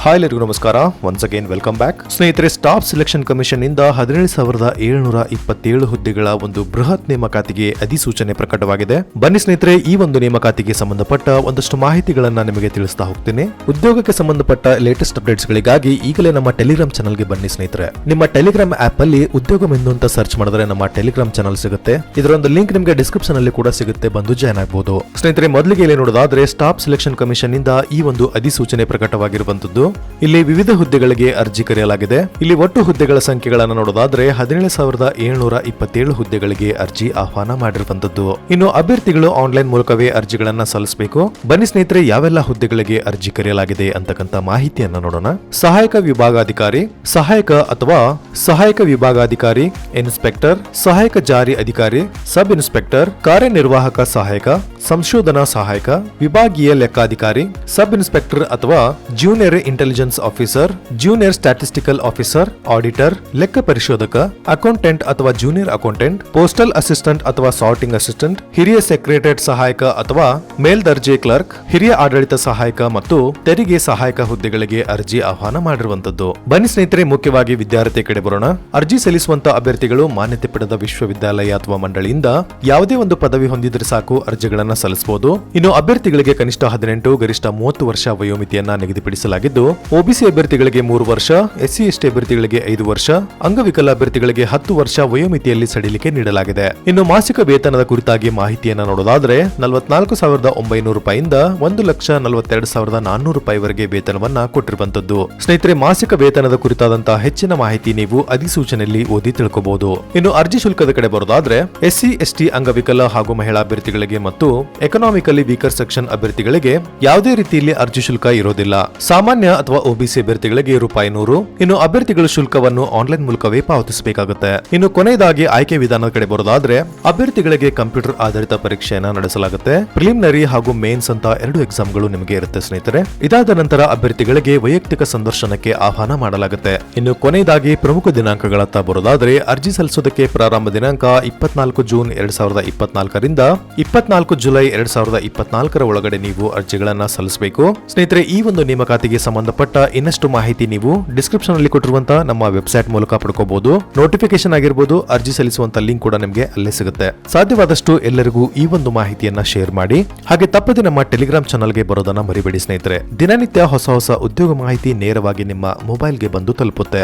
Hi ಎಲ್ಲರಿಗೂ ನಮಸ್ಕಾರ. Once again welcome back. ಸ್ನೇಹಿತರೆ, ಸ್ಟಾಫ್ ಸೆಲೆಕ್ಷನ್ ಕಮಿಷನ್ ಇಂದ 17,727 ಹುದ್ದೆಗಳ ಒಂದು ಬೃಹತ್ ನೇಮಕಾತಿಗೆ ಅಧಿಸೂಚನೆ ಪ್ರಕಟವಾಗಿದೆ. ಬನ್ನಿ ಸ್ನೇಹಿತರೆ, ಈ ಒಂದು ನೇಮಕಾತಿಗೆ ಸಂಬಂಧಪಟ್ಟ ಒಂದಷ್ಟು ಮಾಹಿತಿಗಳನ್ನ ನಿಮಗೆ ತಿಳಿಸ್ತಾ ಹೋಗ್ತೀನಿ. ಉದ್ಯೋಗಕ್ಕೆ ಸಂಬಂಧಪಟ್ಟ ಲೇಟೆಸ್ಟ್ ಅಪ್ಡೇಟ್ಸ್ ಗಳಿಗಾಗಿ ಈಗಲೇ ನಮ್ಮ ಟೆಲಿಗ್ರಾಮ್ ಚಾನಲ್ಗೆ ಬನ್ನಿ ಸ್ನೇಹಿತರೆ. ನಿಮ್ಮ ಟೆಲಿಗ್ರಾಮ್ ಆಪ್ ಅಲ್ಲಿ ಉದ್ಯೋಗವೆಂದು ಅಂತ ಸರ್ಚ್ ಮಾಡಿದ್ರೆ ನಮ್ಮ ಟೆಲಿಗ್ರಾಮ್ ಚಾನಲ್ ಸಿಗುತ್ತೆ. ಇದರ ಒಂದು ಲಿಂಕ್ ನಿಮಗೆ ಡಿಸ್ಕ್ರಿಪ್ಷನ್ ಅಲ್ಲಿ ಕೂಡ ಸಿಗುತ್ತೆ, ಬಂದು ಜಾಯ್ನ್ ಆಗಬಹುದು. ಸ್ನೇಹಿತರೆ, ಮೊದಲಿಗೆ ಇಲ್ಲಿ ನೋಡೋದಾದ್ರೆ ಸ್ಟಾಫ್ ಸೆಲೆಕ್ಷನ್ ಕಮಿಷನ್ ಇಂದ ಈ ಒಂದು ಅಧಿಸೂಚನೆ ಪ್ರಕಟವಾಗಿರುವಂತದ್ದು. ಇಲ್ಲಿ ವಿವಿಧ ಹುದ್ದೆಗಳಿಗೆ ಅರ್ಜಿ ಕರೆಯಲಾಗಿದೆ. ಇಲ್ಲಿ ಒಟ್ಟು ಹುದ್ದೆಗಳ ಸಂಖ್ಯೆಗಳನ್ನು ನೋಡೋದಾದ್ರೆ 17,727 ಹುದ್ದೆಗಳಿಗೆ ಅರ್ಜಿ ಆಹ್ವಾನ ಮಾಡಿರುವಂತದ್ದು. ಇನ್ನು ಅಭ್ಯರ್ಥಿಗಳು ಆನ್ಲೈನ್ ಮೂಲಕವೇ ಅರ್ಜಿಗಳನ್ನ ಸಲ್ಲಿಸಬೇಕು. ಬನ್ನಿ ಸ್ನೇಹಿತರೆ, ಯಾವೆಲ್ಲ ಹುದ್ದೆಗಳಿಗೆ ಅರ್ಜಿ ಕರೆಯಲಾಗಿದೆ ಅಂತಕ್ಕಂಥ ಮಾಹಿತಿಯನ್ನ ನೋಡೋಣ. ಸಹಾಯಕ ವಿಭಾಗಾಧಿಕಾರಿ, ಸಹಾಯಕ ಅಥವಾ ಸಹಾಯಕ ವಿಭಾಗಾಧಿಕಾರಿ, ಇನ್ಸ್ಪೆಕ್ಟರ್, ಸಹಾಯಕ ಜಾರಿ ಅಧಿಕಾರಿ, ಸಬ್ ಇನ್ಸ್ಪೆಕ್ಟರ್, ಕಾರ್ಯನಿರ್ವಾಹಕ ಸಹಾಯಕ, ಸಂಶೋಧನಾ ಸಹಾಯಕ, ವಿಭಾಗೀಯ ಲೆಕ್ಕಾಧಿಕಾರಿ, ಸಬ್ ಇನ್ಸ್ಪೆಕ್ಟರ್ ಅಥವಾ junior intelligence officer, junior statistical officer, auditor, ಲೆಕ್ಕ ಪರಿಶೋಧಕ, ಅಕೌಂಟೆಂಟ್ ಅಥವಾ ಜೂನಿಯರ್ ಅಕೌಂಟೆಂಟ್, ಪೋಸ್ಟಲ್ ಅಸಿಸ್ಟೆಂಟ್ ಅಥವಾ ಸಾರ್ಟಿಂಗ್ ಅಸಿಸ್ಟೆಂಟ್, ಹಿರಿಯ ಸೆಕ್ರೆಟರಿಯೇಟ್ ಸಹಾಯಕ ಅಥವಾ ಮೇಲ್ದರ್ಜೆ ಕ್ಲರ್ಕ್, ಹಿರಿಯ ಆಡಳಿತ ಸಹಾಯಕ ಮತ್ತು ತೆರಿಗೆ ಸಹಾಯಕ ಹುದ್ದೆಗಳಿಗೆ ಅರ್ಜಿ ಆಹ್ವಾನ ಮಾಡಿರುವಂತದ್ದು. ಬನ್ನಿ ಸ್ನೇಹಿತರೆ, ಮುಖ್ಯವಾಗಿ ವಿದ್ಯಾರ್ಥಿ ಕಡೆ ಬರೋಣ. ಅರ್ಜಿ ಸಲ್ಲಿಸುವಂತ ಅಭ್ಯರ್ಥಿಗಳು ಮಾನ್ಯತೆ ಪಡೆದ ವಿಶ್ವವಿದ್ಯಾಲಯ ಅಥವಾ ಮಂಡಳಿಯಿಂದ ಯಾವುದೇ ಒಂದು ಪದವಿ ಹೊಂದಿದ್ರೆ ಸಾಕು ಅರ್ಜಿಗಳನ್ನ ಸಲ್ಲಿಸಬಹುದು. ಇನ್ನು ಅಭ್ಯರ್ಥಿಗಳಿಗೆ ಕನಿಷ್ಠ 18, ಗರಿಷ್ಠ 30 ವರ್ಷ ವಯೋಮಿತಿಯನ್ನ ನಿಗದಿಪಡಿಸಲಾಗಿದ್ದು, ಒಬಿಸಿ ಅಭ್ಯರ್ಥಿಗಳಿಗೆ 3 ವರ್ಷ, ಎಸ್ಸಿ ಎಸ್ಟಿ ಅಭ್ಯರ್ಥಿಗಳಿಗೆ 5 ವರ್ಷ, ಅಂಗವಿಕಲ ಅಭ್ಯರ್ಥಿಗಳಿಗೆ 10 ವರ್ಷ ವಯೋಮಿತಿಯಲ್ಲಿ ಸಡಿಲಿಕೆ ನೀಡಲಾಗಿದೆ. ಇನ್ನು ಮಾಸಿಕ ವೇತನದ ಕುರಿತಾಗಿ ಮಾಹಿತಿಯನ್ನ ನೋಡೋದಾದ್ರೆ 44,900 ರೂಪಾಯಿಂದ 1,42,400 ರೂಪಾಯಿವರೆಗೆ ವೇತನವನ್ನ ಕೊಟ್ಟಿರುವಂತದ್ದು. ಸ್ನೇಹಿತರೆ, ಮಾಸಿಕ ವೇತನದ ಕುರಿತಾದಂತಹ ಹೆಚ್ಚಿನ ಮಾಹಿತಿ ನೀವು ಅಧಿಸೂಚನೆಯಲ್ಲಿ ಓದಿ ತಿಳ್ಕೋಬಹುದು. ಇನ್ನು ಅರ್ಜಿ ಶುಲ್ಕದ ಕಡೆ ಬರೋದಾದ್ರೆ ಎಸ್ಸಿ ಎಸ್ಟಿ ಅಂಗವಿಕಲ ಹಾಗೂ ಮಹಿಳಾ ಅಭ್ಯರ್ಥಿಗಳಿಗೆ ಮತ್ತು ಎಕನಾಮಿಕಲಿ ವೀಕರ್ ಸೆಕ್ಷನ್ ಅಭ್ಯರ್ಥಿಗಳಿಗೆ ಯಾವುದೇ ರೀತಿಯಲ್ಲಿ ಅರ್ಜಿ ಶುಲ್ಕ ಇರೋದಿಲ್ಲ. ಸಾಮಾನ್ಯ ಅಥವಾ ಒಬಿಸಿ ಅಭ್ಯರ್ಥಿಗಳಿಗೆ ₹100. ಇನ್ನು ಅಭ್ಯರ್ಥಿಗಳ ಶುಲ್ಕವನ್ನು ಆನ್ಲೈನ್ ಮೂಲಕವೇ ಪಾವತಿಸಬೇಕಾಗುತ್ತೆ. ಇನ್ನು ಕೊನೆಯದಾಗಿ ಆಯ್ಕೆ ವಿಧಾನದ ಕಡೆ ಬರೋದಾದ್ರೆ ಅಭ್ಯರ್ಥಿಗಳಿಗೆ ಕಂಪ್ಯೂಟರ್ ಆಧಾರಿತ ಪರೀಕ್ಷೆಯನ್ನ ನಡೆಸಲಾಗುತ್ತೆ. ಪ್ರಿಲಿಮಿನರಿ ಹಾಗೂ ಮೇನ್ಸ್ ಅಂತ 2 ಎಕ್ಸಾಮ್ಗಳು ನಿಮಗೆ ಇರುತ್ತೆ ಸ್ನೇಹಿತರೆ. ಇದಾದ ನಂತರ ಅಭ್ಯರ್ಥಿಗಳಿಗೆ ವೈಯಕ್ತಿಕ ಸಂದರ್ಶನಕ್ಕೆ ಆಹ್ವಾನ ಮಾಡಲಾಗುತ್ತೆ. ಇನ್ನು ಕೊನೆಯದಾಗಿ ಪ್ರಮುಖ ದಿನಾಂಕಗಳತ್ತ ಬರೋದಾದ್ರೆ ಅರ್ಜಿ ಸಲ್ಲಿಸೋದಕ್ಕೆ ಪ್ರಾರಂಭ ದಿನಾಂಕ 24 ಜೂನ್ 2024ರಿಂದ 24 ಜುಲೈ 2024 ಒಳಗಡೆ ನೀವು ಅರ್ಜಿಗಳನ್ನ ಸಲ್ಲಿಸಬೇಕು. ಸ್ನೇಹಿತರೆ, ಈ ಒಂದು ನೇಮಕಾತಿಗೆ ಸಂಬಂಧಪಟ್ಟ ಇನ್ನಷ್ಟು ಮಾಹಿತಿ ನೀವು ಡಿಸ್ಕ್ರಿಪ್ಷನ್ ಅಲ್ಲಿ ಕೊಟ್ಟಿರುವಂತಹ ನಮ್ಮ ವೆಬ್ಸೈಟ್ ಮೂಲಕ ಪಡ್ಕೋಬಹುದು. ನೋಟಿಫಿಕೇಶನ್ ಆಗಿರ್ಬೋದು, ಅರ್ಜಿ ಸಲ್ಲಿಸುವಂತ ಲಿಂಕ್ ಕೂಡ ನಿಮಗೆ ಅಲ್ಲೇ ಸಿಗುತ್ತೆ. ಸಾಧ್ಯವಾದಷ್ಟು ಎಲ್ಲರಿಗೂ ಈ ಒಂದು ಮಾಹಿತಿಯನ್ನ ಶೇರ್ ಮಾಡಿ. ಹಾಗೆ ತಪ್ಪದೆ ನಮ್ಮ ಟೆಲಿಗ್ರಾಮ್ ಚಾನಲ್ಗೆ ಬರೋದನ್ನ ಮರಿಬೇಡಿ ಸ್ನೇಹಿತರೆ. ದಿನನಿತ್ಯ ಹೊಸ ಹೊಸ ಉದ್ಯೋಗ ಮಾಹಿತಿ ನೇರವಾಗಿ ನಿಮ್ಮ ಮೊಬೈಲ್ಗೆ ಬಂದು ತಲುಪುತ್ತೆ.